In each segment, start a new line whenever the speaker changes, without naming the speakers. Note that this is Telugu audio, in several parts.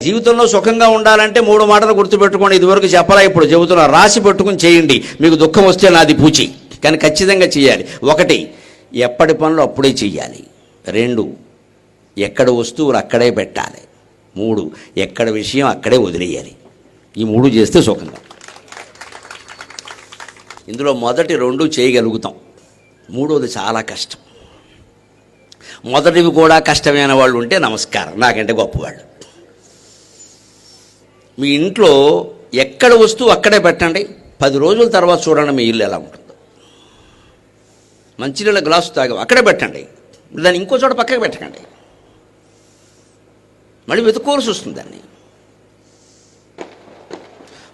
జీవితంలో సుఖంగా ఉండాలంటే 3 మాటలు గుర్తుపెట్టుకోండి. ఇదివరకు చెప్పలా, ఇప్పుడు చెబుతున్నా. రాసి పెట్టుకుని చేయండి. మీకు దుఃఖం వస్తే నాది పూచి, కానీ ఖచ్చితంగా చేయాలి. 1, ఎప్పటి పనులు అప్పుడే చెయ్యాలి. 2, ఎక్కడ వస్తువులు అక్కడే పెట్టాలి. 3, ఎక్కడ విషయం అక్కడే వదిలేయాలి. ఈ 3 చేస్తే సుఖంగా. ఇందులో మొదటి 2 చేయగలుగుతాం, 3వది చాలా కష్టం. మొదటివి కూడా కష్టమైన వాళ్ళు ఉంటే నమస్కారం, నాకంటే గొప్పవాళ్ళు. మీ ఇంట్లో ఎక్కడ వస్తువు అక్కడే పెట్టండి. 10 రోజుల తర్వాత చూడండి మీ ఇల్లు ఎలా ఉంటుందో. మంచినీళ్ళ గ్లాసు తాగాం, అక్కడే పెట్టండి. దాన్ని ఇంకో చోట పక్కకి పెట్టకండి. మళ్ళీ వెతుక్కోవాల్సి వస్తుంది దాన్ని.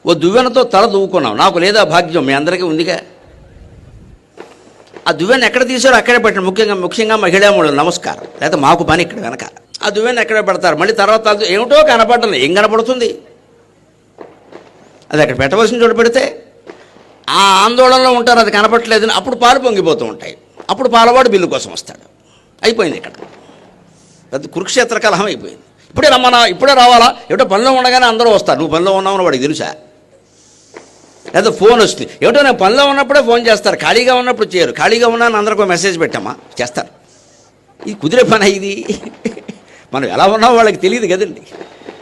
ఓ దువ్వెనతో తల దువ్వుకున్నాం, నాకు లేదా భాగ్యం, మీ అందరికీ ఉందిగా. ఆ దువ్వెన ఎక్కడ తీసారో అక్కడే పెట్టండి. ముఖ్యంగా మహిళామూలు నమస్కారం. లేకపోతే మాకు పని ఇక్కడ వెనకాల. ఆ దువ్వెన ఎక్కడే పెడతారు. మళ్ళీ తర్వాత ఏమిటో కనపడలేదు. ఏం కనపడుతుంది? అది అక్కడ పెట్టవలసిన చోట పెడితే ఆ ఆందోళనలో ఉంటారు, అది కనపడలేదని. అప్పుడు పాలు పొంగిపోతూ ఉంటాయి. అప్పుడు పాలవాడు బిల్లు కోసం వస్తాడు. అయిపోయింది ఇక్కడ పెద్ద కురుక్షేత్ర కలహం అయిపోయింది. ఇప్పుడే రమ్మన్నా, ఇప్పుడే రావాలా, ఏమిటో పనిలో ఉండగానే అందరూ వస్తారు. నువ్వు పనిలో ఉన్నావని వాడికి తెలుసా? లేదా ఫోన్ వస్తుంది, ఏమిటో నేను పనిలో ఉన్నప్పుడే ఫోన్ చేస్తారు, ఖాళీగా ఉన్నప్పుడు చేయరు. ఖాళీగా ఉన్నాను అందరికీ మెసేజ్ పెట్టామా, చేస్తారు. ఇది కుదిరే పని. ఇది మనం ఎలా ఉన్నామో వాళ్ళకి తెలియదు కదండి.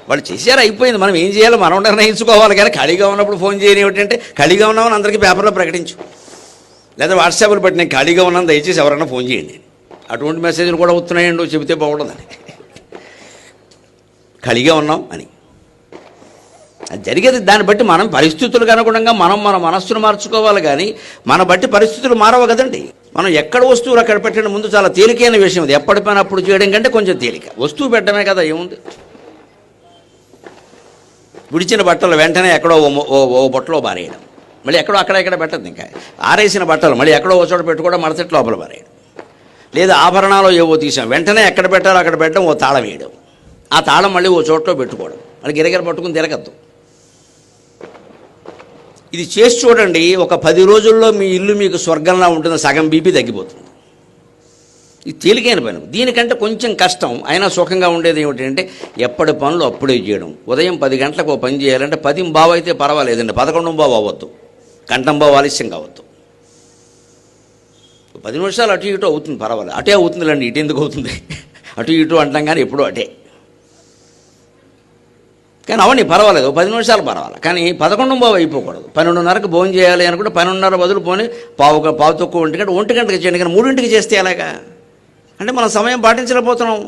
వాళ్ళు చేశారు, అయిపోయింది. మనం ఏం చేయాలో మనం నిర్ణయించుకోవాలి. కానీ ఖాళీగా ఉన్నప్పుడు ఫోన్ చేయని ఏమిటంటే, ఖాళీగా ఉన్నామని అందరికీ పేపర్లో ప్రకటించు, లేదా వాట్సాప్లో పెట్టి నేను ఖాళీగా ఉన్నాను దయచేసి ఎవరైనా ఫోన్ చేయండి. అటువంటి మెసేజ్లు కూడా వస్తున్నాయండి, చెబితే బాగుంటుందని. ఖాళీగా ఉన్నాం అని అది జరిగేది. దాన్ని బట్టి మనం పరిస్థితులకు అనుగుణంగా మనం మన మనస్సును మార్చుకోవాలి. కానీ మన బట్టి పరిస్థితులు మారవు కదండి. మనం ఎక్కడ వస్తువులు అక్కడ పెట్టడం ముందు చాలా తేలికైన విషయం. అది ఎప్పటి పని అప్పుడు చేయడం కంటే కొంచెం తేలిక. వస్తువు పెట్టడమే కదా, ఏముంది. విడిచిన బట్టలు వెంటనే ఎక్కడో ఓ బొట్టలో బారేయడం, మళ్ళీ ఎక్కడో అక్కడ పెట్టద్దు. ఇంకా ఆరేసిన బట్టలు మళ్ళీ ఎక్కడో ఓ చోట పెట్టుకోవడం, మడతెట్ లోపల బారేయడం. లేదా ఆభరణాలు ఏవో తీసాం, వెంటనే ఎక్కడ పెట్టాలో అక్కడ పెట్టడం, ఓ తాళం వేయడం. ఆ తాళం మళ్ళీ ఓ చోట్లో పెట్టుకోవడం, మళ్ళీ గిరగిర పట్టుకుని తిరగద్దు. ఇది చేసి చూడండి. ఒక 10 రోజుల్లో మీ ఇల్లు మీకు స్వర్గంలా ఉంటుంది. సగం బీపీ తగ్గిపోతుంది. ఇది తేలికైన పని. దీనికంటే కొంచెం కష్టం అయినా సుఖంగా ఉండేది ఏమిటంటే, ఎప్పటి పనులు అప్పుడే చేయడం. ఉదయం 10 గంటలకు ఓ పని చేయాలంటే 10:15 అయితే పర్వాలేదండి, 11:15 అవ్వద్దు, గంటంబావు ఆలస్యం కావద్దు. 10 నిమిషాలు అటు ఇటు అవుతుంది, పర్వాలేదు. అటే అవుతుందిలేండి, ఇటు ఎందుకు అవుతుంది? అటు ఇటు అంటాం కానీ ఎప్పుడూ అటే. కానీ అవన్నీ పర్వాలేదు, 10 నిమిషాలు పర్వాలేదు. కానీ 11:15 అయిపోకూడదు. 12:30కి భోజనం చేయాలి అనుకుంటే 12:30 బదులు పోనీ పావు తక్కువ 1 గంటకి చేయండి. కానీ 3ంటికి చేస్తే ఎలాగా? అంటే మనం సమయం పాటించలేకపోతున్నాం.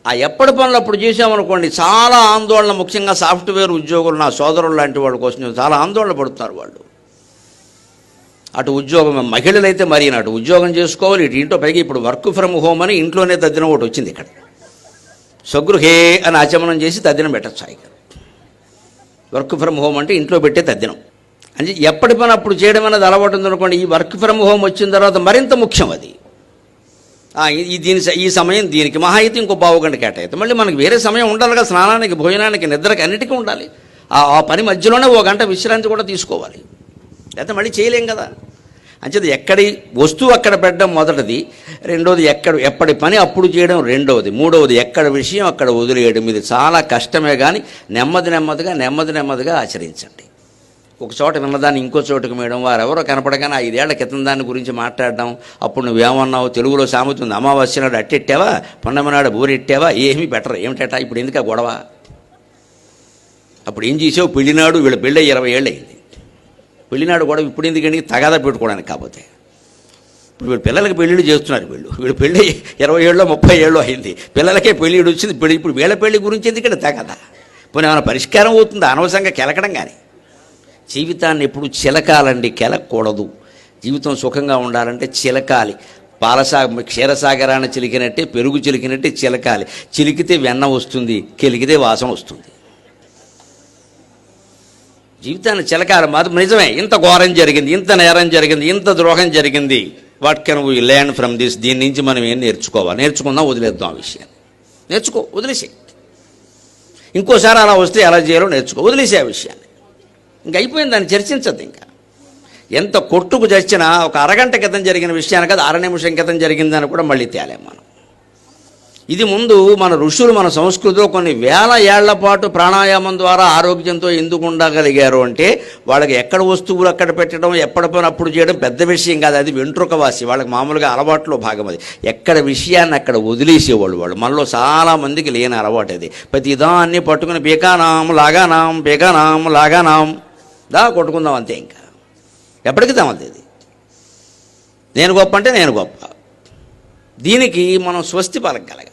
ఆ ఎప్పటి పనులు అప్పుడు చేసామనుకోండి, చాలా ఆందోళన. ముఖ్యంగా సాఫ్ట్వేర్ ఉద్యోగులు, నా సోదరులు లాంటి వాళ్ళ కోసం చాలా ఆందోళన పడుతున్నారు వాళ్ళు. అటు ఉద్యోగం, మహిళలైతే మరీ అటు ఉద్యోగం చేసుకోవాలి, ఇటు ఇంట్లో. పైగా ఇప్పుడు వర్క్ ఫ్రమ్ హోమ్ అని ఇంట్లోనే తద్దినం ఒకటి వచ్చింది. ఇక్కడ స్వగృహే అని ఆచమనం చేసి తద్దినం పెట్టచ్చు. ఇక వర్క్ ఫ్రమ్ హోమ్ అంటే ఇంట్లో పెట్టే తద్దినం. అంటే ఎప్పటి పని అప్పుడు చేయడం అనేది అలవాటు ఉందనుకోండి. ఈ వర్క్ ఫ్రమ్ హోమ్ వచ్చిన తర్వాత మరింత ముఖ్యం అది. ఈ సమయం దీనికి మహా అయితే ఇంకో పావు గంట కేటాయితే మళ్ళీ మనకి వేరే సమయం ఉండాలి కదా, స్నానానికి, భోజనానికి, నిద్రకి, అన్నిటికీ ఉండాలి. ఆ పని మధ్యలోనే ఓ గంట విశ్రాంతి కూడా తీసుకోవాలి, లేకపోతే మళ్ళీ చేయలేం కదా. అంచేది ఎక్కడి వస్తువు అక్కడ పెట్టడం మొదటిది. రెండోది ఎప్పటి పని అప్పుడు చేయడం రెండవది. మూడవది ఎక్కడ విషయం అక్కడ వదిలేయడం. ఇది చాలా కష్టమే, కానీ నెమ్మదిగా ఆచరించండి. ఒక చోట విన్నదాన్ని ఇంకో చోటుకు మేయడం, వారెవరో కనపడగానే 5 ఏళ్ల క్రితం దాని గురించి మాట్లాడడం. అప్పుడు నువ్వేమన్నావు? తెలుగులో సామెత ఉంది, అమావాస్య నాడు అట్టెట్టావా, పున్నమి నాడు బూరెట్టావా, ఏమీ బెటర్. ఏమిటట ఇప్పుడు ఎందుకు ఆ గొడవ? అప్పుడు ఏం చేసావు? పెళ్ళినాడు, వీళ్ళ పెళ్ళి 20 ఏళ్ళు అయింది. పెళ్ళినాడు గొడవ ఇప్పుడు ఎందుకండి? తగాదా పెట్టుకోవడానికి. కాకపోతే ఇప్పుడు వీళ్ళు పిల్లలకి పెళ్ళిళ్ళు చేస్తున్నారు. వీళ్ళు పెళ్ళి 20 ఏళ్ళో 30 ఏళ్ళో అయింది. పిల్లలకే పెళ్ళిళ్ళు వచ్చింది. ఇప్పుడు వీళ్ళ పెళ్లి గురించి ఎందుకంటే తగాదా? పోనీ ఏమైనా పరిష్కారం అవుతుందా? అనవసరంగా కెలకడం. కానీ జీవితాన్ని ఎప్పుడు చిలకాలండి, కెలకూడదు. జీవితం సుఖంగా ఉండాలంటే చిలకాలి. క్షీరసాగరాన్ని చిలికినట్టే, పెరుగు చిలికినట్టే చిలకాలి. చిలికితే వెన్న వస్తుంది, కెలికితే వాసన వస్తుంది. జీవితాన్ని చిలకాలి. మాత్రం నిజమే, ఇంత ఘోరం జరిగింది, ఇంత నేరం జరిగింది, ఇంత ద్రోహం జరిగింది. What can we learn from this? దీని నుంచి మనం ఏం నేర్చుకోవాలి? నేర్చుకుందాం, వదిలేద్దాం ఆ విషయాన్ని. వదిలేసే. ఇంకోసారి అలా వస్తే ఎలా చేయాలో నేర్చుకో, వదిలేసే ఆ విషయాన్ని. ఇంక అయిపోయింది, దాన్ని చర్చించద్దు. ఇంకా ఎంత కొట్టుకు చచ్చినా ఒక అరగంట క్రితం జరిగిన విషయాన్ని కదా, 1 నిమిషం క్రితం జరిగిందని కూడా మళ్ళీ తేలేం మనం. ఇది ముందు మన ఋషులు మన సంస్కృతిలో కొన్ని వేల ఏళ్ల పాటు ప్రాణాయామం ద్వారా ఆరోగ్యంతో ఎందుకు ఉండగలిగారు అంటే వాళ్ళకి ఎక్కడ వస్తువులు అక్కడ పెట్టడం ఎప్పటి పని అప్పుడు చేయడం పెద్ద విషయం కాదు, అది వెంట్రుకవాసి, వాళ్ళకి మామూలుగా అలవాట్లో భాగం అది. ఎక్కడ విషయాన్ని అక్కడ వదిలేసేవాళ్ళు వాళ్ళు. మనలో చాలామందికి లేని అలవాటు అది. ప్రతి దాన్ని పట్టుకుని బేకానాం లాగానాం దా కొట్టుకుందాం అంతే, ఇంకా ఎప్పటికీ తమది. నేను గొప్ప అంటే నేను గొప్ప. దీనికి మనం స్వస్తి పలకగలగాలి.